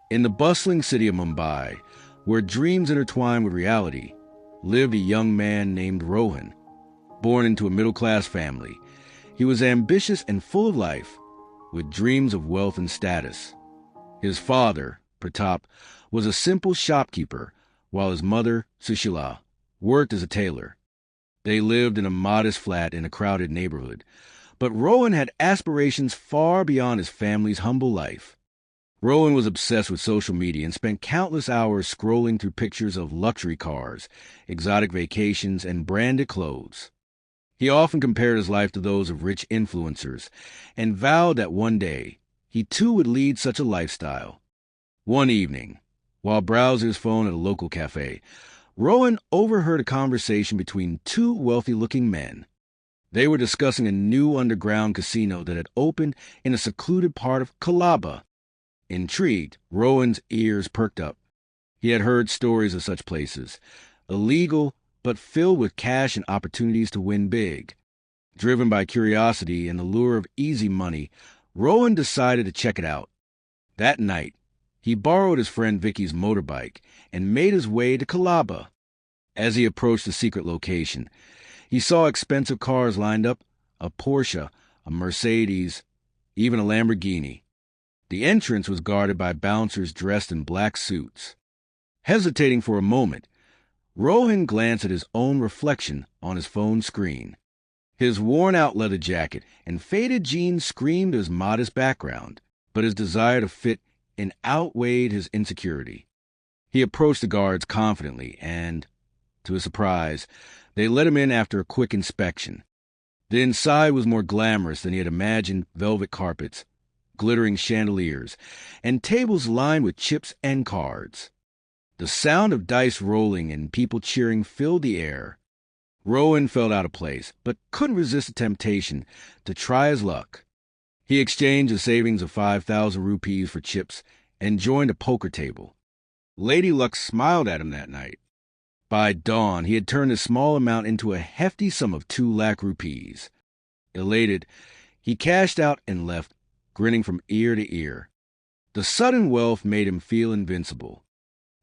In the bustling city of Mumbai, where dreams intertwine with reality, lived a young man named Rohan. Born into a middle-class family, he was ambitious and full of life, with dreams of wealth and status. His father, Pratap, was a simple shopkeeper, while his mother, Sushila, worked as a tailor. They lived in a modest flat in a crowded neighborhood, but Rohan had aspirations far beyond his family's humble life. Rohan was obsessed with social media and spent countless hours scrolling through pictures of luxury cars, exotic vacations, and branded clothes. He often compared his life to those of rich influencers and vowed that one day he too would lead such a lifestyle. One evening, while browsing his phone at a local cafe, Rohan overheard a conversation between two wealthy-looking men. They were discussing a new underground casino that had opened in a secluded part of Colaba. Intrigued, Rohan's ears perked up. He had heard stories of such places, illegal but filled with cash and opportunities to win big. Driven by curiosity and the lure of easy money, Rohan decided to check it out. That night, he borrowed his friend Vicky's motorbike and made his way to Colaba. As he approached the secret location, he saw expensive cars lined up, a Porsche, a Mercedes, even a Lamborghini. The entrance was guarded by bouncers dressed in black suits. Hesitating for a moment, Rohan glanced at his own reflection on his phone screen. His worn-out leather jacket and faded jeans screamed his modest background, but his desire to fit in outweighed his insecurity. He approached the guards confidently and, to his surprise, they let him in after a quick inspection. The inside was more glamorous than he had imagined: velvet carpets, glittering chandeliers, and tables lined with chips and cards. The sound of dice rolling and people cheering filled the air. Rohan felt out of place, but couldn't resist the temptation to try his luck. He exchanged a savings of 5,000 rupees for chips and joined a poker table. Lady Luck smiled at him that night. By dawn, he had turned a small amount into a hefty sum of 2 lakh rupees. Elated, he cashed out and left, grinning from ear to ear. The sudden wealth made him feel invincible.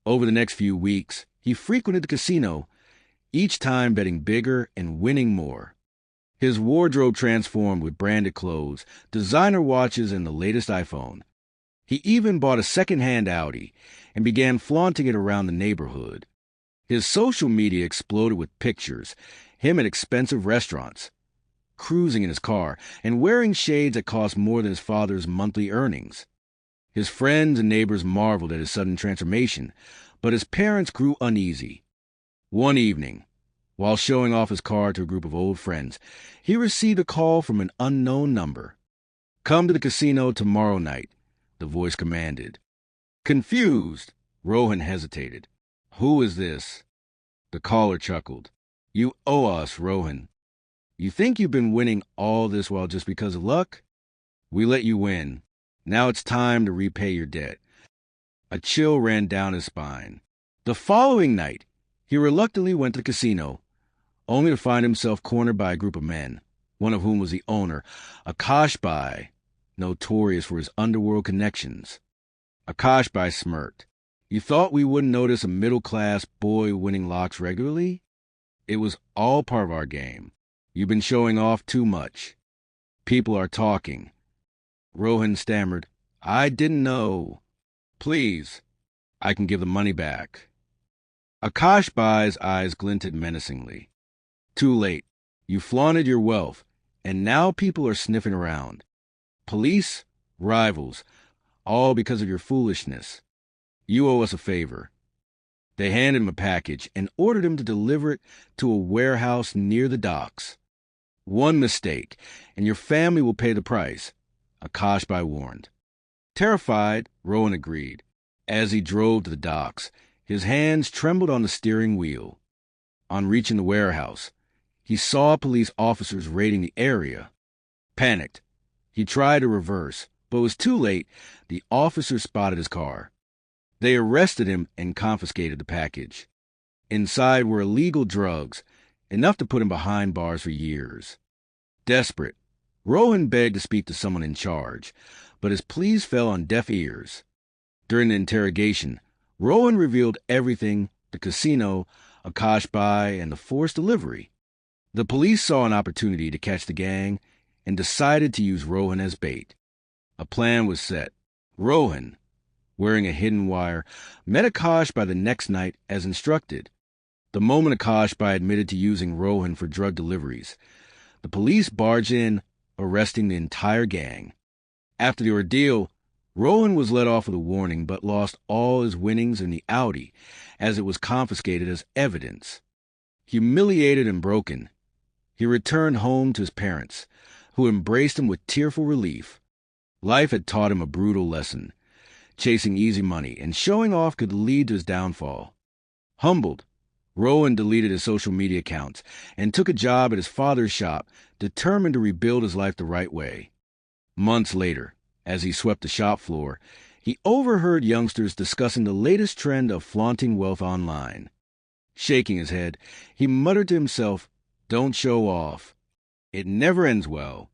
Over the next few weeks, he frequented the casino, each time betting bigger and winning more. His wardrobe transformed with branded clothes, designer watches, and the latest iPhone. He even bought a second-hand Audi and began flaunting it around the neighborhood. His social media exploded with pictures, him at expensive restaurants, cruising in his car, and wearing shades that cost more than his father's monthly earnings. His friends and neighbors marveled at his sudden transformation, but his parents grew uneasy. One evening, while showing off his car to a group of old friends, he received a call from an unknown number. "Come to the casino tomorrow night," the voice commanded. Confused, Rohan hesitated. "Who is this?" The caller chuckled. "You owe us, Rohan. You think you've been winning all this while just because of luck? We let you win. Now it's time to repay your debt." A chill ran down his spine. The following night, he reluctantly went to the casino, only to find himself cornered by a group of men, one of whom was the owner, Akash Bai, notorious for his underworld connections. Akash Bai smirked. "You thought we wouldn't notice a middle-class boy winning locks regularly? It was all part of our game. You've been showing off too much. People are talking." Rohan stammered, "I didn't know. Please, I can give the money back." Akash Bai's eyes glinted menacingly. "Too late. You flaunted your wealth, and now people are sniffing around. Police, rivals, all because of your foolishness. You owe us a favor." They handed him a package and ordered him to deliver it to a warehouse near the docks. "One mistake, and your family will pay the price," Akash Bai warned. Terrified, Rohan agreed. As he drove to the docks, his hands trembled on the steering wheel. On reaching the warehouse, he saw police officers raiding the area. Panicked, he tried to reverse, but it was too late. The officers spotted his car. They arrested him and confiscated the package. Inside were illegal drugs, enough to put him behind bars for years. Desperate, Rohan begged to speak to someone in charge, but his pleas fell on deaf ears. During the interrogation, Rohan revealed everything: the casino, Akash buy, and the forced delivery. The police saw an opportunity to catch the gang and decided to use Rohan as bait. A plan was set. Rohan, wearing a hidden wire, met Akash by the next night as instructed. The moment Akash by admitted to using Rohan for drug deliveries, the police barged in, arresting the entire gang. After the ordeal, Rohan was let off with a warning but lost all his winnings in the Audi as it was confiscated as evidence. Humiliated and broken, he returned home to his parents, who embraced him with tearful relief. Life had taught him a brutal lesson. Chasing easy money and showing off could lead to his downfall. Humbled, Rohan deleted his social media accounts and took a job at his father's shop, determined to rebuild his life the right way. Months later, as he swept the shop floor, he overheard youngsters discussing the latest trend of flaunting wealth online. Shaking his head, he muttered to himself, "Don't show off. It never ends well."